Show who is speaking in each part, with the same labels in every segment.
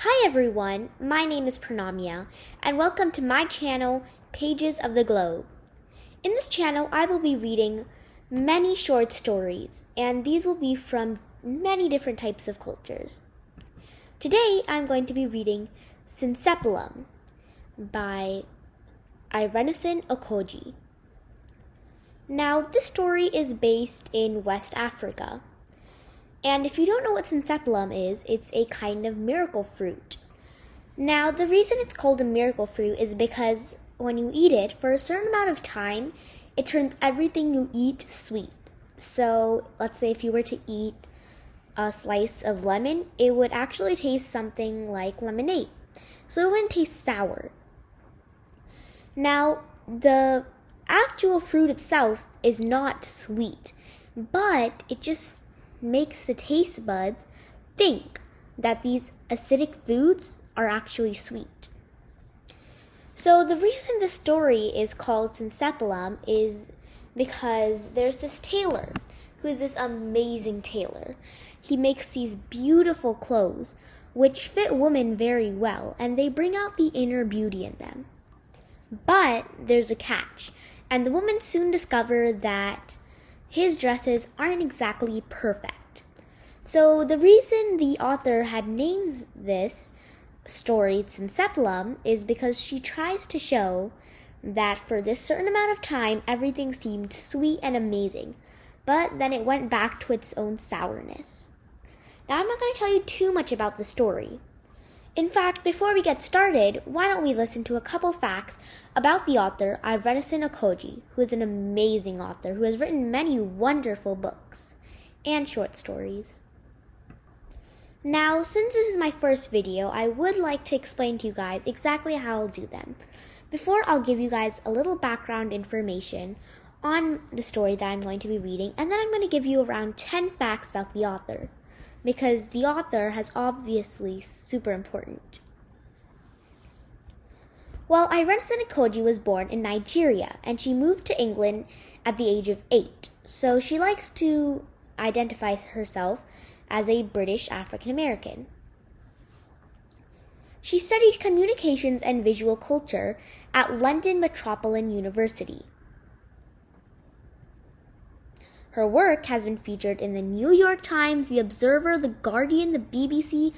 Speaker 1: Hi everyone, my name is Pranamya, and welcome to my channel, Pages of the Globe. In this channel, I will be reading many short stories, and these will be from many different types of cultures. Today, I'm going to be reading Synsepalum by Irenosen Okojie. Now, this story is based in West Africa. And if you don't know what Synsepalum is, it's a kind of miracle fruit. Now, the reason it's called a miracle fruit is because when you eat it, for a certain amount of time, it turns everything you eat sweet. So, let's say if you were to eat a slice of lemon, it would actually taste something like lemonade. So it wouldn't taste sour. Now, the actual fruit itself is not sweet, but it just makes the taste buds think that these acidic foods are actually sweet. So the reason this story is called Synsepalum is because there's this tailor who is this amazing tailor. He makes these beautiful clothes which fit women very well, and they bring out the inner beauty in them. But there's a catch, and the women soon discover that his dresses aren't exactly perfect. So the reason the author had named this story Synsepalum is because she tries to show that for this certain amount of time, everything seemed sweet and amazing, but then it went back to its own sourness. Now, I'm not going to tell you too much about the story. In fact, before we get started, why don't we listen to a couple facts about the author, Irenosen Okojie, who is an amazing author who has written many wonderful books and short stories. Now, since this is my first video, I would like to explain to you guys exactly how I'll do them. Before, I'll give you guys a little background information on the story that I'm going to be reading, and then I'm going to give you around 10 facts about the author, because the author has obviously super important. Well, Irenosen Iseghohi was born in Nigeria, and she moved to England at the age of 8. So she likes to identify herself as a British African American. She studied communications and visual culture at London Metropolitan University. Her work has been featured in the New York Times, The Observer, The Guardian, the BBC,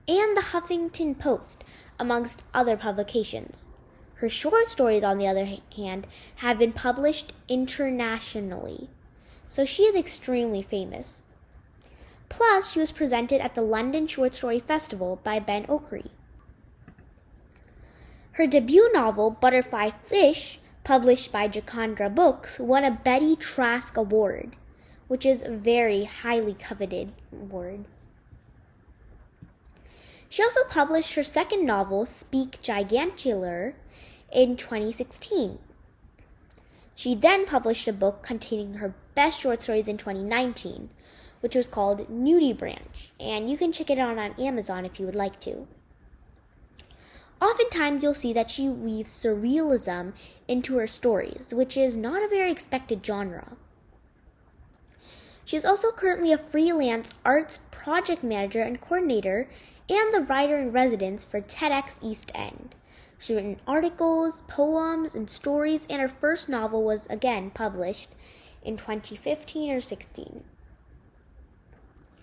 Speaker 1: and the Huffington Post, amongst other publications. Her short stories, on the other hand, have been published internationally, so she is extremely famous. Plus, she was presented at the London Short Story Festival by Ben Okri. Her debut novel, Butterfly Fish, published by Jacandra Books, won a Betty Trask Award, which is a very highly coveted award. She also published her second novel, Speak Gigantular, in 2016. She then published a book containing her best short stories in 2019, which was called Nudie Branch, and you can check it out on Amazon if you would like to. Oftentimes, you'll see that she weaves surrealism into her stories, which is not a very expected genre. She is also currently a freelance arts project manager and coordinator and the writer-in-residence for TEDx East End. She's written articles, poems, and stories, and her first novel was again published in 2015 or 16.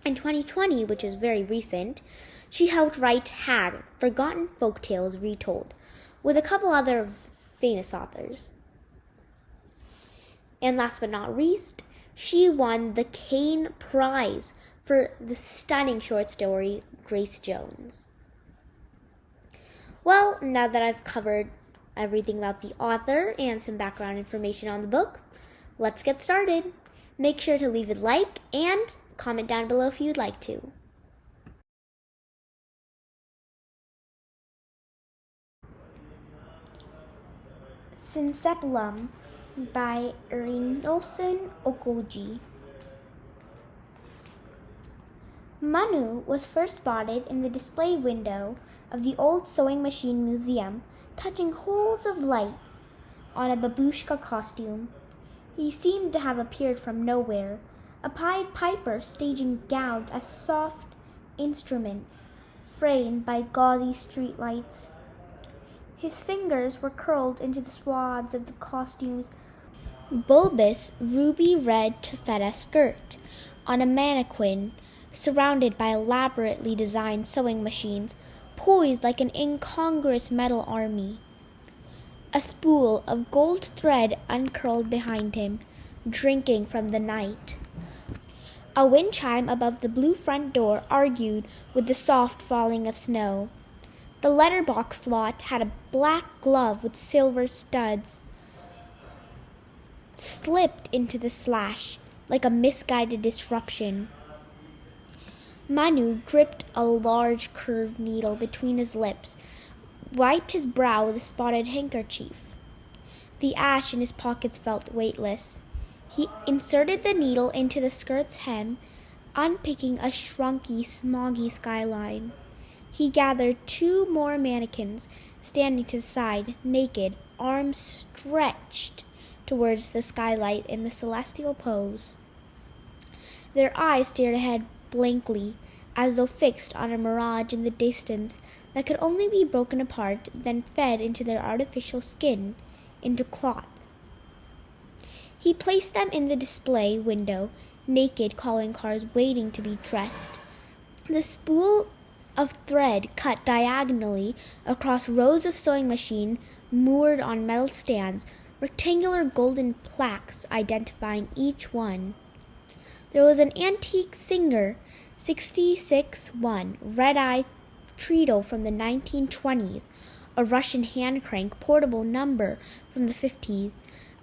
Speaker 1: In 2020, which is very recent, she helped write Hag, Forgotten Folktales Retold, with a couple other famous authors. And last but not least, she won the Kane Prize for the stunning short story Grace Jones. Well, now that I've covered everything about the author and some background information on the book, let's get started. Make sure to leave a like and comment down below if you'd like to. Synsepalum by Irenosen Okojie. Manu was first spotted in the display window of the old sewing machine museum, touching holes of lights on a babushka costume. He seemed to have appeared from nowhere, a Pied Piper staging gowns as soft instruments framed by gauzy streetlights. His fingers were curled into the swaths of the costume's bulbous ruby red taffeta skirt on a mannequin surrounded by elaborately designed sewing machines poised like an incongruous metal army. A spool of gold thread uncurled behind him, drinking from the night. A wind chime above the blue front door argued with the soft falling of snow. The letterbox slot had a black glove with silver studs slipped into the slash like a misguided disruption. Manu gripped a large curved needle between his lips, wiped his brow with a spotted handkerchief. The ash in his pockets felt weightless. He inserted the needle into the skirt's hem, unpicking a shrunky, smoggy skyline. He gathered two more mannequins, standing to the side, naked, arms stretched towards the skylight in the celestial pose. Their eyes stared ahead blankly, as though fixed on a mirage in the distance that could only be broken apart, then fed into their artificial skin, into cloth. He placed them in the display window, naked calling cards waiting to be dressed. The spool of thread cut diagonally across rows of sewing machine moored on metal stands, rectangular golden plaques identifying each one. There was an antique Singer 66-1 red-eye treadle from the 1920s, a Russian hand-crank portable number from the 50s,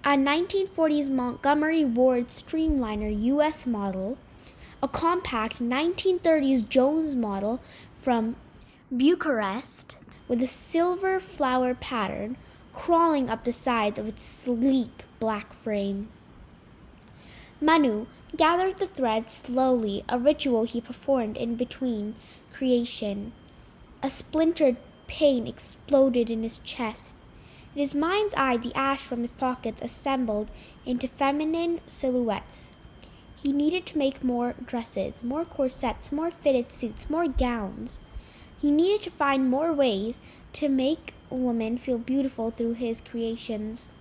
Speaker 1: a 1940s Montgomery Ward Streamliner US model, a compact 1930s Jones model from Bucharest with a silver flower pattern crawling up the sides of its sleek black frame. Manu gathered the thread slowly, a ritual he performed in between creation. A splintered pain exploded in his chest. In his mind's eye, the ash from his pockets assembled into feminine silhouettes. He needed to make more dresses, more corsets, more fitted suits, more gowns. He needed to find more ways to make women feel beautiful through his creations.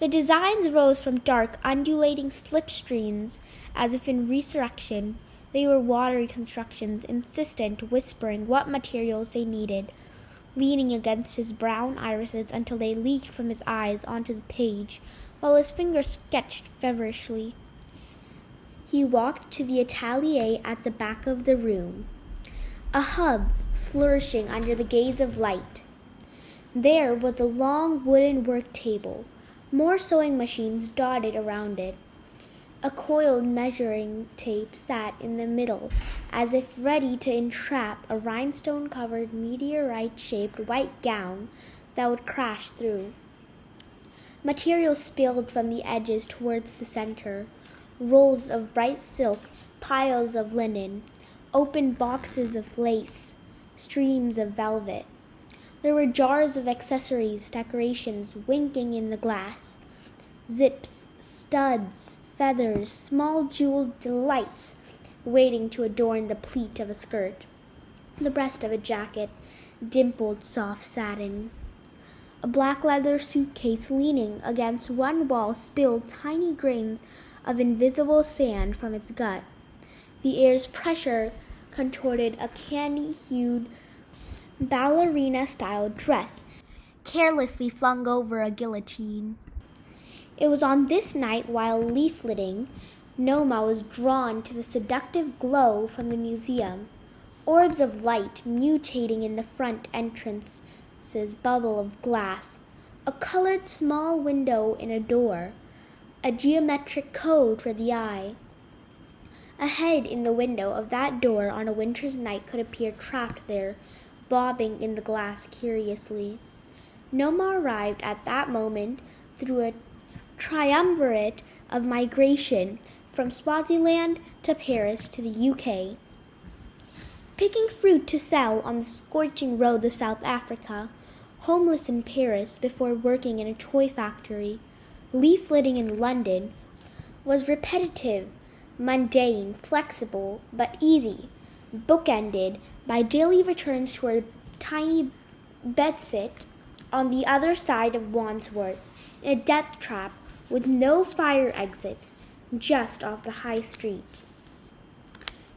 Speaker 1: The designs rose from dark, undulating slipstreams as if in resurrection. They were watery constructions, insistent, whispering what materials they needed, leaning against his brown irises until they leaked from his eyes onto the page, while his fingers sketched feverishly. He walked to the atelier at the back of the room, a hub flourishing under the gaze of light. There was a long wooden work table, more sewing machines dotted around it. A coiled measuring tape sat in the middle, as if ready to entrap a rhinestone-covered meteorite-shaped white gown that would crash through. Material spilled from the edges towards the center, rolls of bright silk, piles of linen, open boxes of lace, streams of velvet. There were jars of accessories, decorations winking in the glass, zips, studs, feathers, small jeweled delights waiting to adorn the pleat of a skirt, the breast of a jacket, dimpled soft satin. A black leather suitcase leaning against one wall spilled tiny grains of invisible sand from its gut. The air's pressure contorted a candy-hued ballerina-style dress carelessly flung over a guillotine. It was on this night, while leafleting, Noma was drawn to the seductive glow from the museum. Orbs of light mutating in the front entrance's bubble of glass, a colored small window in a door, a geometric code for the eye. A head in the window of that door on a winter's night could appear trapped there, bobbing in the glass curiously. Noma arrived at that moment through a triumvirate of migration from Swaziland to Paris to the UK. Picking fruit to sell on the scorching roads of South Africa, homeless in Paris before working in a toy factory, leafleting in London, was repetitive, mundane, flexible, but easy, bookended by daily returns to her tiny bedsit on the other side of Wandsworth, in a death trap with no fire exits, just off the high street.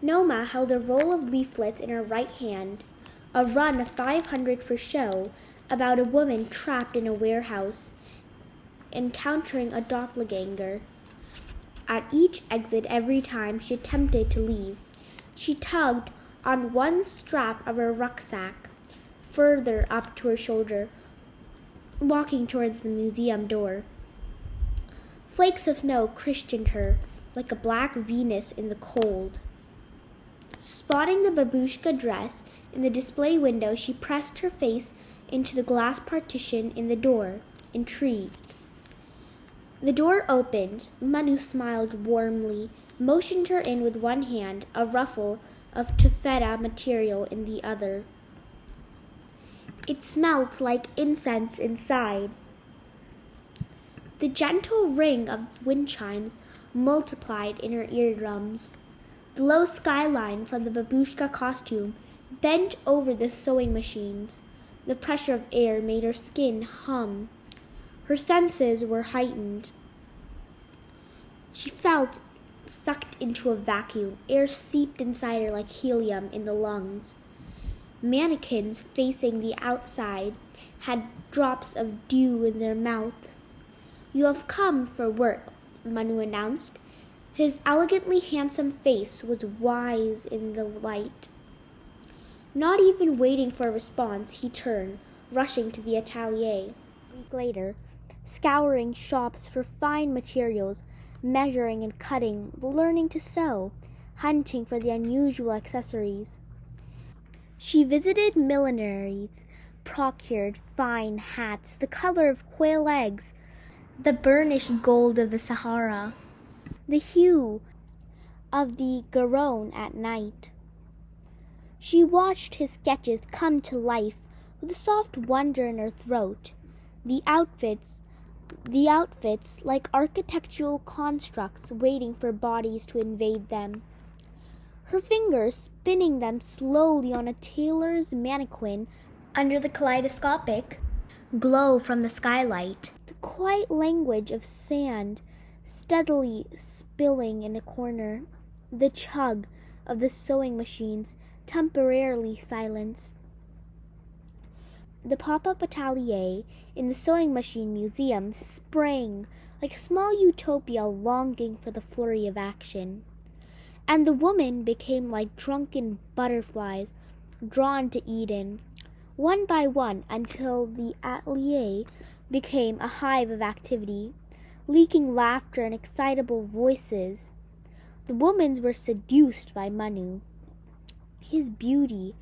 Speaker 1: Noma held a roll of leaflets in her right hand, a run of 500 for show, about a woman trapped in a warehouse, encountering a doppelganger. At each exit, every time she attempted to leave, she tugged on one strap of her rucksack, further up to her shoulder, walking towards the museum door. Flakes of snow cushioned her like a black Venus in the cold. Spotting the babushka dress in the display window, she pressed her face into the glass partition in the door, intrigued. The door opened. Manu smiled warmly, motioned her in with one hand, a ruffle of taffeta material in the other. It smelt like incense inside. The gentle ring of wind chimes multiplied in her eardrums. The low skyline from the babushka costume bent over the sewing machines. The pressure of air made her skin hum. Her senses were heightened. She felt sucked into a vacuum. Air seeped inside her like helium in the lungs. Mannequins facing the outside had drops of dew in their mouth. "You have come for work," Manu announced. His elegantly handsome face was wise in the light. Not even waiting for a response, he turned, rushing to the atelier. A week later, scouring shops for fine materials, measuring and cutting, learning to sew, hunting for the unusual accessories. She visited millineries, procured fine hats, the color of quail eggs, the burnished gold of the Sahara, the hue of the Garonne at night. She watched his sketches come to life with a soft wonder in her throat. The outfits like architectural constructs waiting for bodies to invade them. Her fingers spinning them slowly on a tailor's mannequin under the kaleidoscopic glow from the skylight. The quiet language of sand steadily spilling in a corner. The chug of the sewing machines temporarily silenced. The pop-up atelier in the sewing machine museum sprang like a small utopia longing for the flurry of action. And the women became like drunken butterflies drawn to Eden, one by one, until the atelier became a hive of activity, leaking laughter and excitable voices. The women were seduced by Manu. His beauty,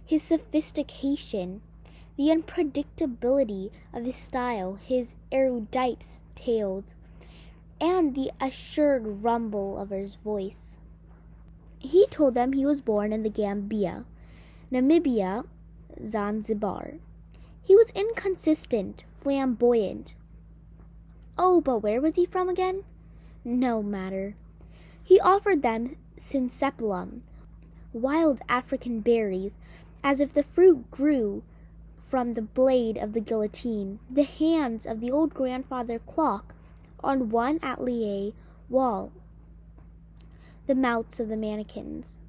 Speaker 1: his sophistication, the unpredictability of his style, his erudite tales, and the assured rumble of his voice. He told them he was born in the Gambia, Namibia, Zanzibar. He was inconsistent, flamboyant. Oh, but where was he from again? No matter. He offered them Synsepalum, wild African berries, as if the fruit grew from the blade of the guillotine, the hands of the old grandfather clock on one atelier wall, the mouths of the mannequins.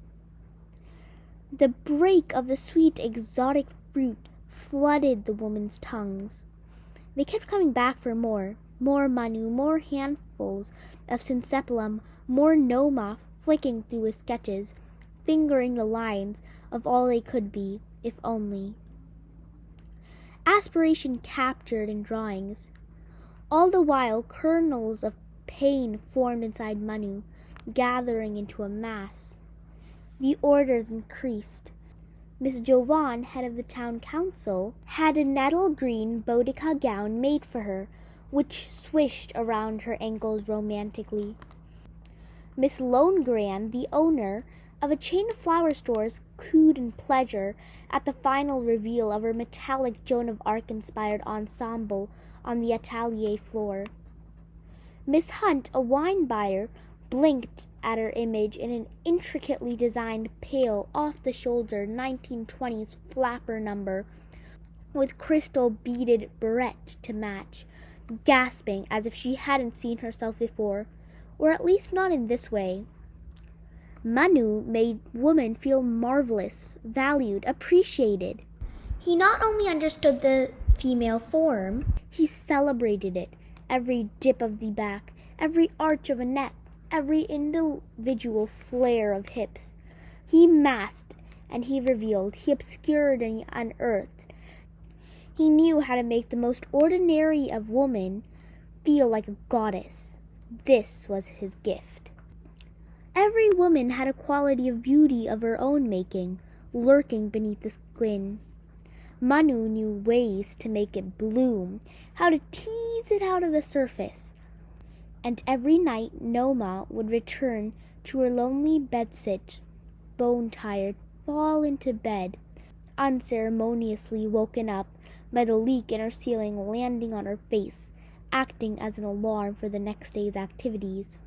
Speaker 1: The break of the sweet exotic fruit flooded the women's tongues. They kept coming back for more Manu, more handfuls of Synsepalum, more Noma flicking through his sketches, fingering the lines of all they could be, if only. Aspiration captured in drawings. All the while, kernels of pain formed inside Manu, gathering into a mass. The orders increased. Miss Jovan, head of the town council, had a nettle green boudica gown made for her, which swished around her ankles romantically. Miss Longran, the owner of a chain of flower stores, cooed in pleasure at the final reveal of her metallic Joan of Arc-inspired ensemble on the atelier floor. Miss Hunt, a wine buyer, blinked at her image in an intricately designed pale, off-the-shoulder 1920s flapper number with crystal beaded barrette to match, gasping as if she hadn't seen herself before, or at least not in this way. Manu made women feel marvelous, valued, appreciated. He not only understood the female form, he celebrated it, every dip of the back, every arch of a neck, every individual flare of hips. He masked and he revealed, he obscured and he unearthed. He knew how to make the most ordinary of women feel like a goddess. This was his gift. Every woman had a quality of beauty of her own making, lurking beneath the skin. Manu knew ways to make it bloom, how to tease it out of the surface. And every night Noma would return to her lonely bedsit, bone-tired, fall into bed, unceremoniously woken up by the leak in her ceiling landing on her face, acting as an alarm for the next day's activities.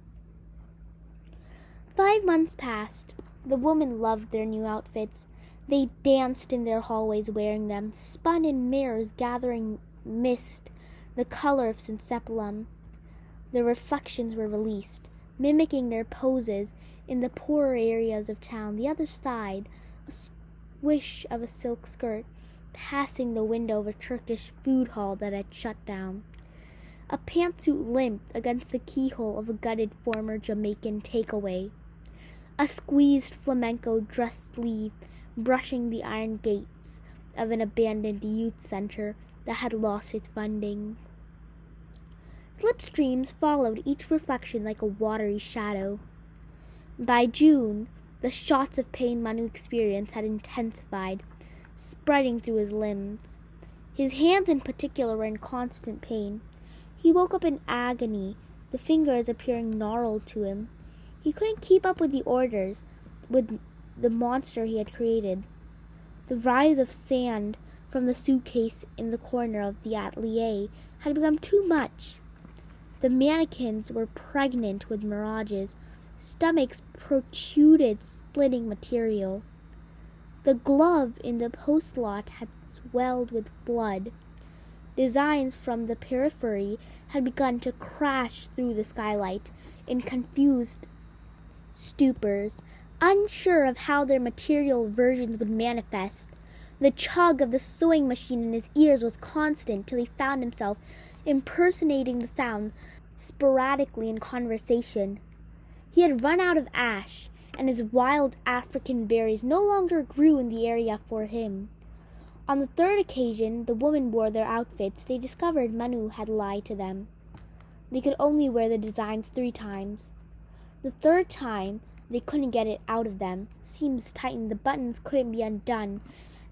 Speaker 1: 5 months passed. The women loved their new outfits. They danced in their hallways wearing them, spun in mirrors gathering mist, the color of Synsepalum. Their reflections were released, mimicking their poses in the poorer areas of town. The other side, a swish of a silk skirt, passing the window of a Turkish food hall that had shut down. A pantsuit limped against the keyhole of a gutted former Jamaican takeaway. A squeezed flamenco dress sleeve brushing the iron gates of an abandoned youth center that had lost its funding. Slipstreams followed each reflection like a watery shadow. By June, the shots of pain Manu experienced had intensified, spreading through his limbs. His hands in particular were in constant pain. He woke up in agony, the fingers appearing gnarled to him. He couldn't keep up with the orders, with the monster he had created. The rise of sand from the suitcase in the corner of the atelier had become too much. The mannequins were pregnant with mirages, stomachs protruded splitting material. The glove in the post lot had swelled with blood. Designs from the periphery had begun to crash through the skylight in confused stupors, unsure of how their material versions would manifest. The chug of the sewing machine in his ears was constant till he found himself impersonating the sound sporadically in conversation. He had run out of ash, and his wild African berries no longer grew in the area for him. On the third occasion the women wore their outfits, they discovered Manu had lied to them. They could only wear the designs 3 times. The third time, they couldn't get it out of them. Seams tightened, the buttons couldn't be undone.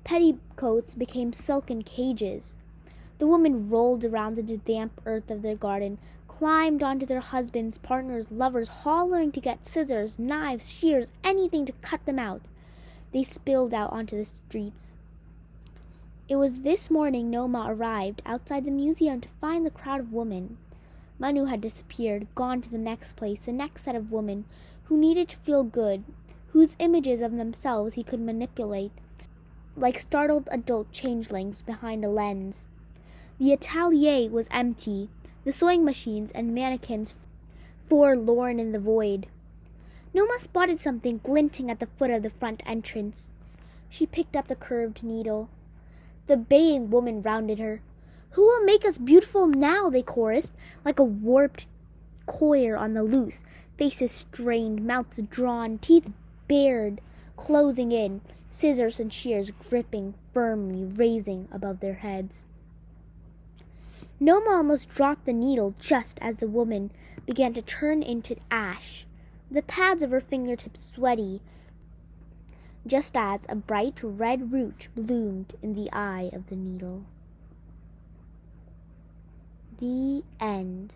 Speaker 1: Petticoats became silken cages. The women rolled around in the damp earth of their garden, climbed onto their husbands, partners, lovers, hollering to get scissors, knives, shears, anything to cut them out. They spilled out onto the streets. It was this morning Noma arrived outside the museum to find the crowd of women. Manu had disappeared, gone to the next place, the next set of women who needed to feel good, whose images of themselves he could manipulate, like startled adult changelings behind a lens. The atelier was empty, the sewing machines and mannequins forlorn in the void. Noma spotted something glinting at the foot of the front entrance. She picked up the curved needle. The baying woman rounded her. "Who will make us beautiful now?" they chorused, like a warped choir on the loose, faces strained, mouths drawn, teeth bared, closing in, scissors and shears gripping firmly, raising above their heads. Noma almost dropped the needle just as the woman began to turn into ash, the pads of her fingertips sweaty, just as a bright red root bloomed in the eye of the needle. The end.